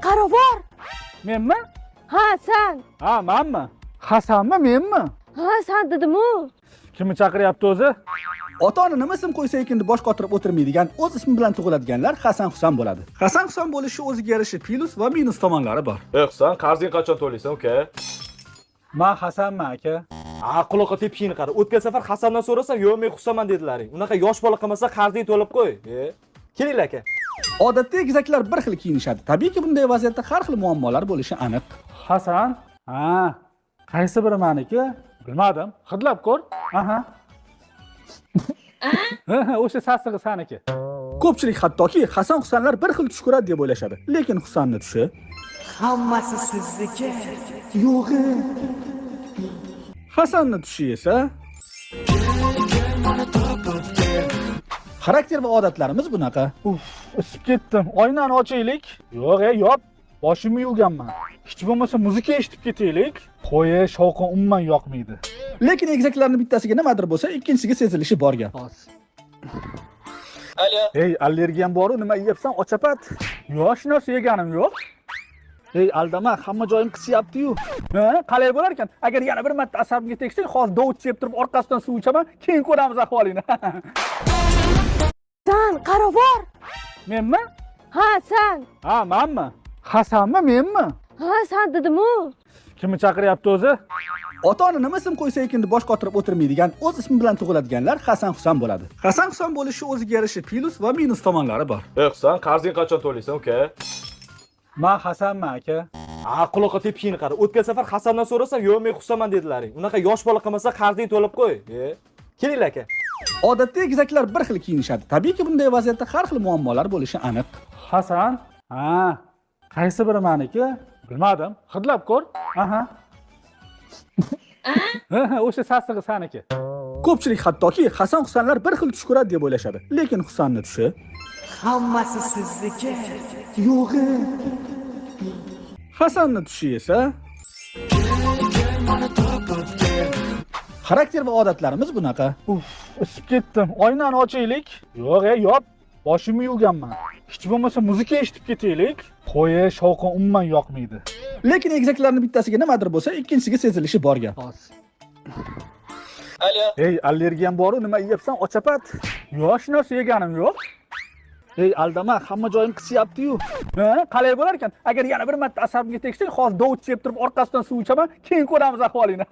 Qarovor. Menmi? Ha, sen. Ha, menmi? Hasanmi, menmi? Ha, sen dedim-u. Kimni chaqiryapti o'zi? Ota-ona nima ism qo'ysa ekan deb bosh qotirib o'tirmaydigan, o'z ismi bilan tug'iladiganlar Hasan Husan bo'ladi. Hasan Husan bo'lishi o'ziga yarasha plyus va minus tomonlari bor. Husan, qarzing qachon to'laysan, uka? Men Hasanman aka. Quloqqa tepishingni qara. O'tgan safar Hasandan so'rasam, "Yo'q, men Husaman" dedilaring. Unaqa yosh bola qilmasa qarzing to'lab qo'y. Kelinglar aka. Odatda egizaklar bir xil kiyinishadi. Tabiiyki bunday vaziyatda har xil muammolar bo'lishi aniq. Hasan? Ha. Qaysi biri meniki? Bilmadim. Hidlab ko'r. Aha. O'sha sassiq saniki. Ko'pchilik hattoki Hasan Husanlar bir xil tush ko'radi deb o'ylashadi. Lekin Husanning tushi Hammasi sizniki. yo'g'i. Hasanning tushi esa xarakter va odatlarimiz bunaqa. Isib ketdim. Oynani ochaylik. Yo'q, yop. Boshimni yuvganman. Hech bo'lmasa muzika eshitib ketaylik. Qo'yi shovqin umuman yoqmaydi. Lekin egizaklarning bittasiga nimadir bo'lsa, ikkinchisiga sezilishi bor gap. Alo. Ey, allergiyam bor-u, nima yeyapsan? Ochapat. Yo'q, narsa yeganim yo'q. Ey, aldama, hamma joyim qisyapti-yu. Ha, qalay bo'lar ekan? Agar yana bir marta asabimga tegsang, hozir dovut chep turib orqasidan suv ichaman, keyin ko'ramiz ahvolingni. Sen Qarovor. Menmi? Ha, sen. Ha, menmi? Hasanmi, menmi? Ha, sen dedim-u. Kimni chaqiryapti o'zi? Ota-ona nima ism qo'ysa ekan deb bosh qotirib o'tirmaydigan, o'z ismi bilan tug'iladiganlar Hasan Husan bo'ladi. Hasan Husan bo'lishi o'ziga yarasha plyus va minus tomonlari bor. Husan, qarzing qachon to'laysan, uka? Men Hasanman aka. Quloqqa tepishingni qara. O'tgan safar Hasandan so'rasam, "Yo'q, men Husaman" dedilaring. Unaqa yosh bola qilmasa qarzing to'lab qo'y. Kelinglar aka. Odatda egizaklar bir xil kiyinishadi. Tabiiyki bunday vaziyatda har xil muammolar bo'lishi aniq. Hasan? Ha. Qaysi biri meniki? Bilmadim. Hidlab ko'r. Aha. O'sha sassiq saniki. Ko'pchilik hattoki Hasan Husanlar bir xil tush ko'radi deb o'ylashadi. Lekin Husanning tushi Hammasi sizniki. yo'g'i. Hasanning tushi esa xarakter va odatlarimiz bunaqa. Isib ketdim. Oynani ochaylik. Yo'q, yop. Boshimni yuvganman. Hech bo'lmasa muzika eshitib ketaylik. Qo'yi shovqin umuman yoqmaydi. Lekin egizaklarning bittasiga nimadir bo'lsa, ikkinchisiga sezilishi bor gap. Alo. Ey, allergiyam bor-u, nima yeyapsan? Ochapat. Yo'q, narsa yeganim yo'q. Ey, aldama, hamma joyim qisyapti-yu. Ha, qalay bo'lar ekan? Agar yana bir marta asabimga tegsang, hozir dovut chep turib orqasidan suv ichaman, keyin ko'ramiz ahvolingni.